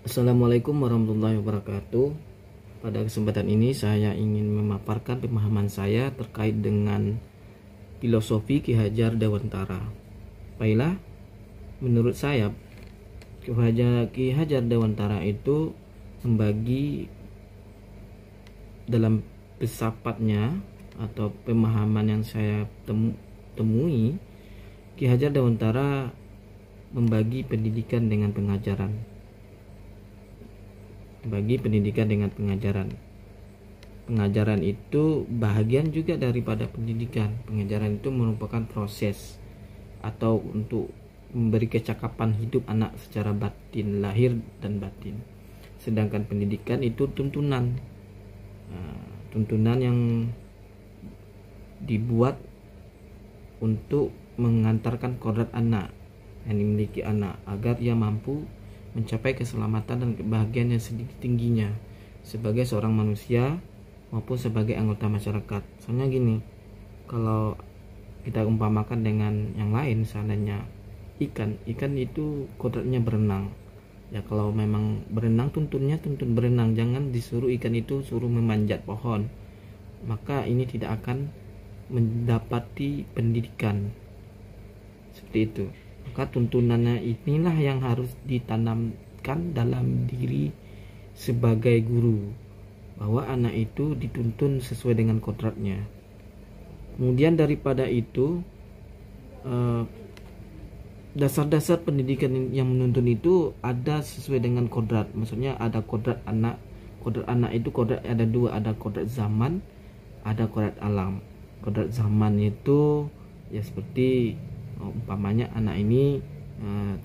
Assalamualaikum warahmatullahi wabarakatuh. Pada kesempatan ini saya ingin memaparkan pemahaman saya terkait dengan filosofi Ki Hajar Dewantara. Baiklah, menurut saya Ki Hajar Dewantara itu membagi dalam filsafatnya atau pemahaman yang saya temui. Ki Hajar Dewantara membagi pendidikan dengan pengajaran. Pengajaran itu bahagian juga daripada pendidikan. Pengajaran itu merupakan proses atau untuk memberi kecakapan hidup anak secara batin, lahir dan batin. Sedangkan pendidikan itu tuntunan yang dibuat untuk mengantarkan kodrat anak yang dimiliki anak agar ia mampu mencapai keselamatan dan kebahagiaan yang setinggi-tingginya sebagai seorang manusia maupun sebagai anggota masyarakat. Soalnya gini, kalau kita umpamakan dengan yang lain, seandainya ikan itu kodratnya berenang. Ya kalau memang berenang, tuntun berenang, jangan disuruh ikan itu suruh memanjat pohon. Maka ini tidak akan mendapati pendidikan seperti itu. Maka tuntunannya inilah yang harus ditanamkan dalam diri sebagai guru, bahwa anak itu dituntun sesuai dengan kodratnya. Kemudian daripada itu, dasar-dasar pendidikan yang menuntun itu ada sesuai dengan kodrat. Maksudnya ada kodrat anak. Kodrat anak itu kodrat ada dua, ada kodrat zaman, ada kodrat alam. Kodrat zaman itu ya seperti umpamanya anak ini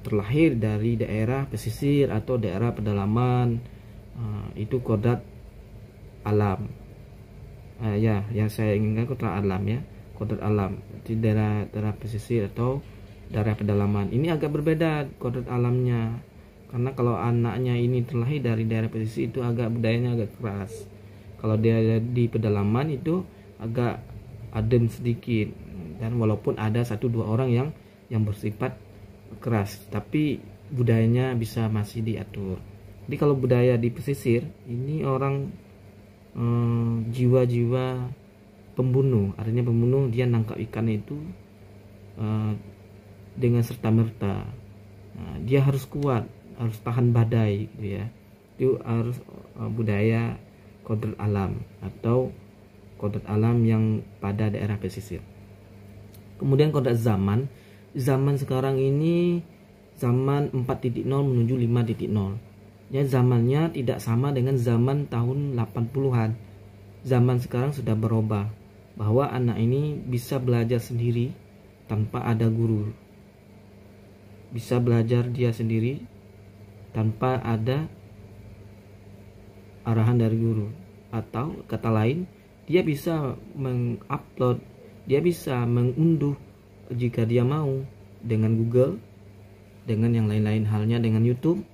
terlahir dari daerah pesisir atau daerah pedalaman, itu kodrat alam. Yang saya inginkan kodrat alam ya, kodrat alam di daerah pesisir atau daerah pedalaman. Ini agak berbeda kodrat alamnya, karena kalau anaknya ini terlahir dari daerah pesisir itu budayanya agak keras. Kalau dia di pedalaman itu agak adem sedikit, dan walaupun ada 1-2 orang yang bersifat keras, tapi budayanya bisa masih diatur. Jadi kalau budaya di pesisir ini orang jiwa-jiwa pembunuh, artinya pembunuh, dia nangkap ikan itu dengan serta-merta. Dia harus kuat, harus tahan badai gitu ya. Itu harus budaya kodrat alam atau kodrat alam yang pada daerah pesisir. Kemudian kodrat zaman sekarang ini zaman 4.0 menuju 5.0. Ya, zamannya tidak sama dengan zaman tahun 80-an. Zaman sekarang sudah berubah, bahwa anak ini bisa belajar sendiri tanpa ada guru. Bisa belajar dia sendiri tanpa ada arahan dari guru. Atau kata lain, dia bisa mengupload, dia bisa mengunduh jika dia mau dengan Google, dengan yang lain-lain halnya, dengan YouTube,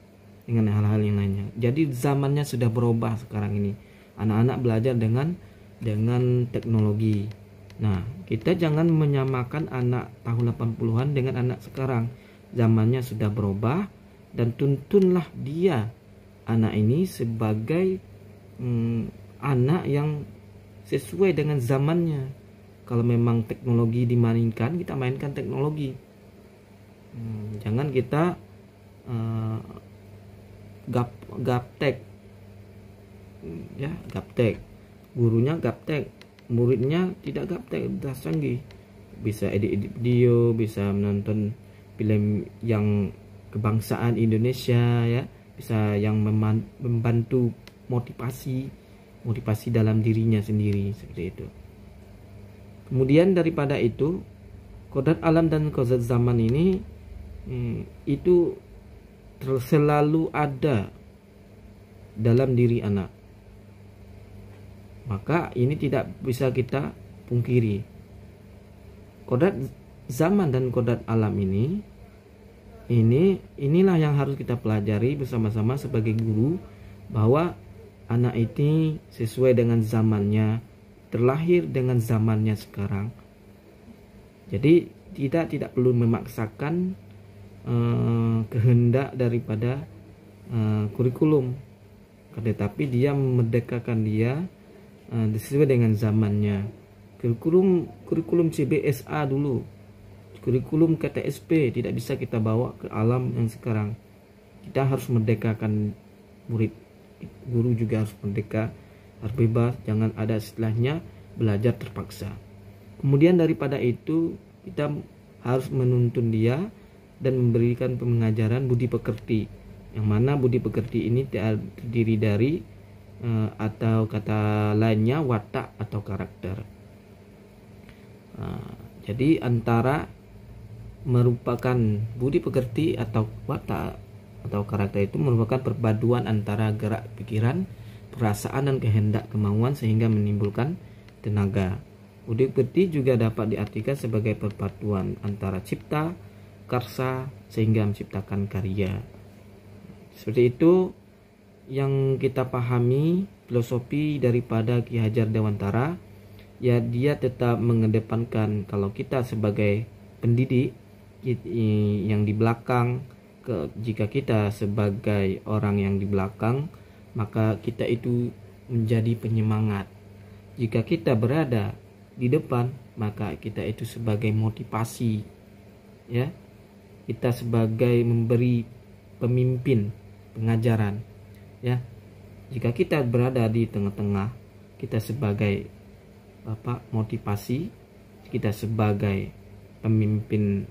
dengan hal-hal yang lainnya. Jadi zamannya sudah berubah sekarang ini. Anak-anak belajar dengan teknologi. Nah, kita jangan menyamakan anak tahun 80-an dengan anak sekarang. Zamannya sudah berubah, dan tuntunlah dia, anak ini, sebagai anak yang sesuai dengan zamannya. Kalau memang teknologi dimainkan, kita mainkan teknologi. Jangan kita gaptek, ya gaptek. Gurunya gaptek, muridnya tidak gaptek, udah canggih. Bisa edit video, bisa menonton film yang kebangsaan Indonesia, ya, bisa yang membantu motivasi dalam dirinya sendiri, seperti itu. Kemudian daripada itu, kodrat alam dan kodrat zaman ini itu selalu ada dalam diri anak. Maka ini tidak bisa kita pungkiri. Kodrat zaman dan kodrat alam inilah yang harus kita pelajari bersama-sama sebagai guru, bahwa anak ini sesuai dengan zamannya, terlahir dengan zamannya sekarang. Jadi tidak perlu memaksakan kehendak daripada kurikulum, tetapi dia memerdekakan dia sesuai dengan zamannya. Kurikulum CBSA dulu, kurikulum KTSP tidak bisa kita bawa ke alam yang sekarang. Kita harus merdekakan murid, guru juga harus merdeka, harus bebas, jangan ada istilahnya belajar terpaksa. Kemudian daripada itu kita harus menuntun dia dan memberikan pengajaran budi pekerti, yang mana budi pekerti ini terdiri dari atau kata lainnya watak atau karakter. Jadi antara merupakan budi pekerti atau watak atau karakter itu merupakan perpaduan antara gerak pikiran, perasaan dan kehendak kemauan sehingga menimbulkan tenaga. Budi pekerti juga dapat diartikan sebagai perpaduan antara cipta, karsa sehingga menciptakan karya. Seperti itu yang kita pahami filosofi daripada Ki Hajar Dewantara. Ya, dia tetap mengedepankan kalau kita sebagai pendidik yang di belakang, jika kita sebagai orang yang di belakang, maka kita itu menjadi penyemangat. Jika kita berada di depan, maka kita itu sebagai motivasi, ya. Kita sebagai memberi pemimpin, pengajaran, ya. Jika kita berada di tengah-tengah, kita sebagai motivasi, kita sebagai pemimpin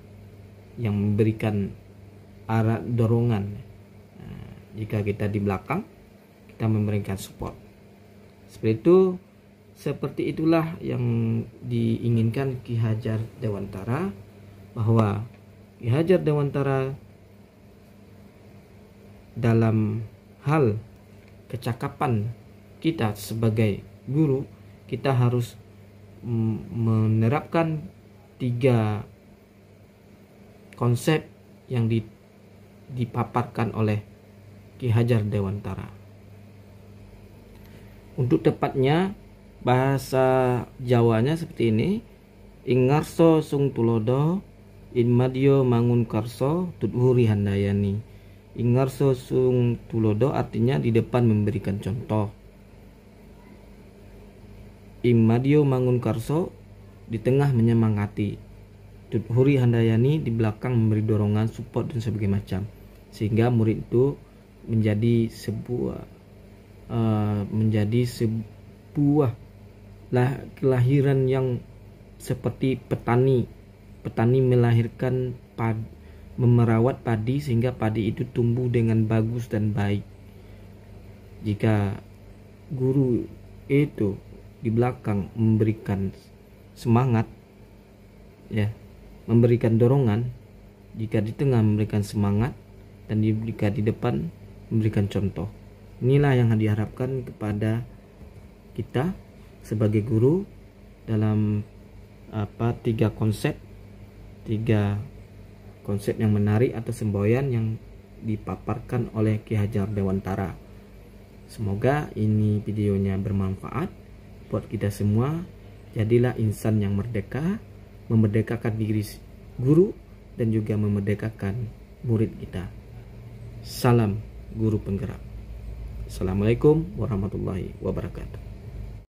yang memberikan arah dorongan. Jika kita di belakang, kita memberikan support. Seperti itulah yang diinginkan Ki Hajar Dewantara, bahwa Ki Hajar Dewantara dalam hal kecakapan kita sebagai guru, kita harus menerapkan 3 konsep yang dipaparkan oleh Ki Hajar Dewantara. Untuk tepatnya bahasa Jawanya seperti ini: Ingarso sung tulodo, in madyo mangun karso, tudhuri handayani. Ingarso sung tulodo artinya di depan memberikan contoh. Imadyo mangun karso, di tengah menyemangati. Tudhuri handayani, di belakang memberi dorongan, support dan sebagainya macam, sehingga murid itu menjadi sebuah kelahiran yang seperti petani melahirkan memerawat padi sehingga padi itu tumbuh dengan bagus dan baik. Jika guru itu di belakang memberikan semangat, ya, memberikan dorongan, jika di tengah memberikan semangat, dan jika di depan memberikan contoh. Inilah yang diharapkan kepada kita sebagai guru dalam 3 konsep yang menarik atau semboyan yang dipaparkan oleh Ki Hajar Dewantara. Semoga ini videonya bermanfaat buat kita semua. Jadilah insan yang merdeka, memerdekakan diri guru dan juga memerdekakan murid kita. Salam guru penggerak. Assalamualaikum warahmatullahi wabarakatuh.